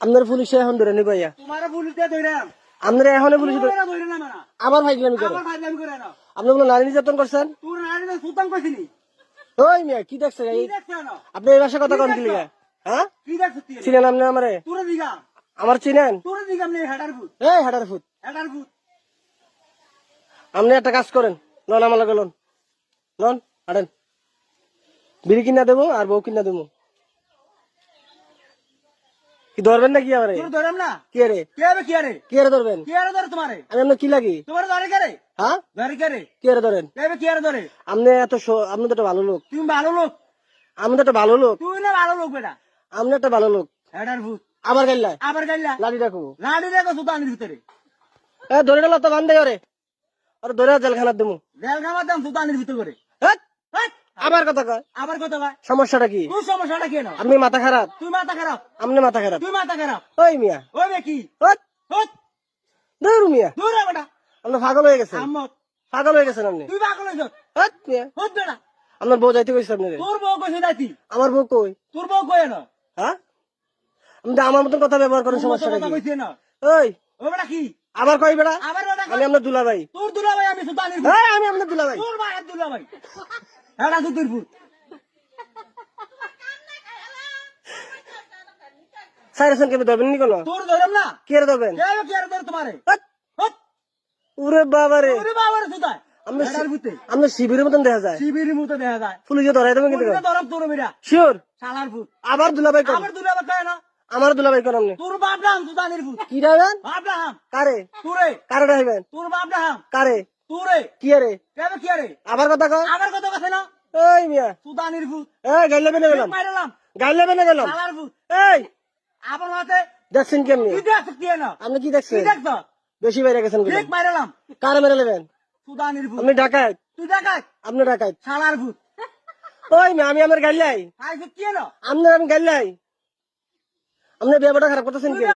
আপনার পুলিশে এখন ধরে নিব ইয়া তোমার পুলিশে ধইরাম আপনারা এখন পুলিশ ধরে না মানা আবার ফাইজলামি করে আবার ফাইজলামি করে না আপনি বলে নারী নির্যাতন করছেন তোর নারী সুতান কইছিনি ওই মিয়া কি দেখছেন কি দেখছ না আপনি এই ভাষা কথা কন দিলি হ্যাঁ কি দেখছ তুই চিনেন আপনি আমারে তোর দিগা আমার চিনেন তোর দিগা নে হেডার ফুট এই হাটার ফুট আপনি একটা কাজ করেন নন আমার লগে লন নন হাঁটেন বিড়ি কিনা দেবো আর বউ কিনা দেবো কি ধরবেন নাকি আমারে তোর ধরম না কে রে কে হবে কি আরে কে রে ধরবেন কি আরে ধরে তোমারে আমি আপনার কি লাগি তোমার ধরে কে রে হ্যাঁ ধরে কে রে কে রে ধরেন কে হবে কি আরে ধরে আপনি এত আপনি তো একটা ভালো লোক তুমি ভালো লোক আমি তো একটা ভালো লোক তুই না ভালো লোক বেটা আপনি একটা ভালো লোক হেডার ফুট আবার গাইলাই আবার গাইলা লাঠি রাখবো লাড়ি রেখো সুতানির ভিতরে ধরে গেল তো বান্ধে ওরে আর ধরে জেলখানার দেবো জেল খাবার দাম সুতানির ভিতরে করে হেৎ, হেৎ, আবার কথা কয় আবার কত ভাই সমস্যাটা কি তোর সমস্যাটা কেন আপনি মাথা খারাপ তুই মাথা খারাপ আপনি মাথা খারাপ তুই মাথা খারাপ ওই মিয়া ওই বে কি হেৎ, হট ধরু মিয়া দূর রে বেটা আপনি পাগল হয়ে গেছেন আম্মত পাগল হয়ে গেছেন আপনি তুই পাগল হইছ হেৎ, মিয়া হট বেটা আপনার বউ যাইতে কইছে আপনি তোর বউ কইছে যাইতি আমার বউ কই তোর বউ কই না হ্যাঁ আপনি তো আমার মতন কথা ব্যবহার করেন সমস্যাটা কথা কি কইছে না ওই ও বেটা কি আবার কই বেড়া আবার বেটা আমি আপনার দুলা ভাই তোর দুলা ভাই আমি সুতানির আমি আপনার দুলা ভাই তোর ভাই দুলা ভাই হেডা সুতির ফুট সাইরেছেন কেন ধরবেন নি কোনো তোর ধরম না কে রে ধরবেন কে হবে কি আরে ধর তোমারে হেৎ, হট ওরে বাবা রে ওরে বাবার সুতায় আপনি হেডার ফুটে আপনার শিবিরের মতন দেখা যায় শিবিরের মতো দেখা যায় পুলিশে ধরাই দেবেন কিন্তু পুলিশে ধরম তোর বেটা শিওর শালার ফুট আবার দুলা ভাই কোন আবার দুলা ভাই কয় না আমার দুলা ভাই কোন আপনি তোর বাপ রাম সুতানির ফুট কি রাবেন বাপ রাম কারে তোরে কারে রাখবেন তোর বাপ রাম কারে তোরে কি রে কে হবে কি আরে আবার কথা কয় আবার কত কথা না ওই মিয়া সুতানির ফুট গাইলে বেনে গেলাম মাইরালাম গাইলে বেনে গেলাম শালার ফুট এই আবার হাতে দেখছেন কেমনি কি দেখছ কি না আপনি কি কি দেখছেন দেখছ বেশি বাইরে গেছেন ঠিক মাইরালাম কারে মেরে নেবেন সুতানির ফুট আপনি ডাকাত তুই দেখাই আপনি ডাকাত শালার ফুট ওই মিয়া আমি আমার গাইলাই আইছে কি না আপনার আমি গাইলাই আপনার ব্যবহারটা খারাপ করতেছেন কি